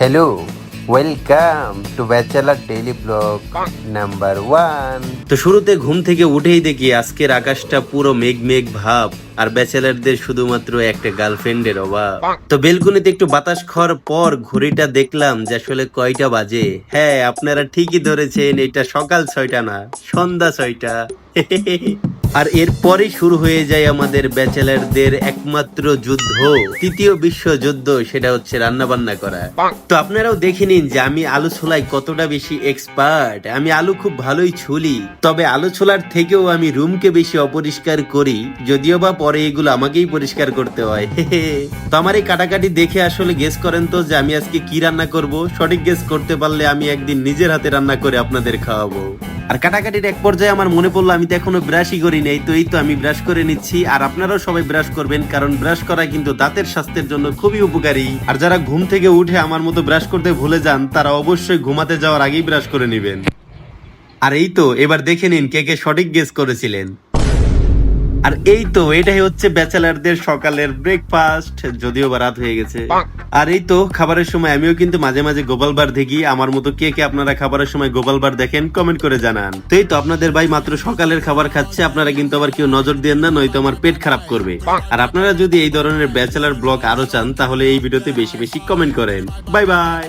Hello, welcome to Bachelor Daily Vlog number 1. তো শুরুতে ঘুম থেকে উঠেই দেখি আজকের আকাশটা পুরো মেঘ মেঘ ভাব আর ব্যাচেলারদের শুধুমাত্র একটা গার্লফ্রেন্ডের অভাব। তো বেলকুনিতে একটু বাতাস খাওয়ার পর ঘড়িটা দেখলাম যে আসলে কয়টা বাজে। হ্যাঁ, আপনারা ঠিকই ধরেছেন, এটা সকাল 6টা না, সন্ধ্যা 6টা। আর এরপরে শুরু হয়ে যায় আমাদের ব্যাচেলারদের একমাত্র যুদ্ধ, তৃতীয় বিশ্বযুদ্ধ, সেটা হচ্ছে রান্না বান্না করা। তো আপনারাও দেখে নিন যে আমি আলু ছোলায় কতটা বেশি এক্সপার্ট। আমি আলু খুব ভালোই ছুলি, তবে আলু ছোলার থেকেও আমি রুমকে বেশি অপরিষ্কার করি, যদিও বা পরে এগুলো আমাকেই পরিষ্কার করতে হয়। তো আমার এই কাটাকাটি দেখে আসলে গেস করেন তো যে আমি আজকে কি রান্না করব। সঠিক গেস করতে পারলে আমি একদিন নিজের হাতে রান্না করে আপনাদের খাওয়াবো। আর কাটাকাটির এক পর্যায়ে আমার মনে পড়লো আমি তো এখনো ব্রাশই করি নাই, তো এই তো আমি ব্রাশ করে নিচ্ছি। আর আপনারাও সবাই ব্রাশ করবেন, কারণ ব্রাশ করা কিন্তু দাঁতের স্বাস্থ্যের জন্য খুবই উপকারী। আর যারা ঘুম থেকে উঠে আমার মতো ব্রাশ করতে ভুলে যান, তারা অবশ্যই ঘুমাতে যাওয়ার আগেই ব্রাশ করে নেবেন। আর এই তো এবার দেখে নিন কে কে সঠিক গেস করেছিলেন। আর এই তো এটাই হচ্ছে ব্যাচেলারদের সকালের ব্রেকফাস্ট, যদিও বা রাত হয়ে গেছে। আর এই তো খাবারের সময় আমিও কিন্তু মাঝে মাঝে গোপাল বার দেখি। আমার মতো কে কে আপনারা খাবারের সময় গোপাল বার দেখেন কমেন্ট করে জানান। তো এই তো আপনাদের ভাই মাত্র সকালের খাবার খাচ্ছে, আপনারা কিন্তু আবার কেউ নজর দেন না, নয়তো আমার পেট খারাপ করবে। আর আপনারা যদি এই ধরনের ব্যাচেলার ব্লগ আরো চান, তাহলে এই ভিডিওতে বেশি বেশি কমেন্ট করেন। Bye bye.